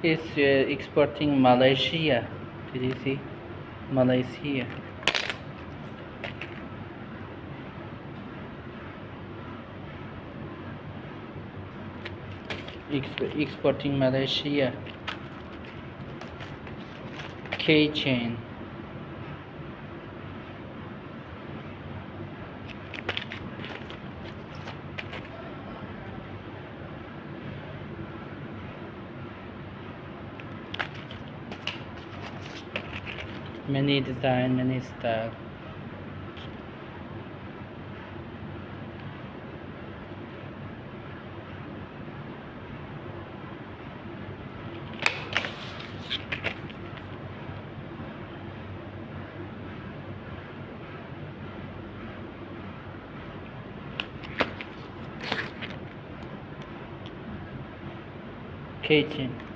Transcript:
It's exporting Malaysia. Did you see? Malaysia. Exporting Malaysia. Keychain. Many design, many style. Keychain.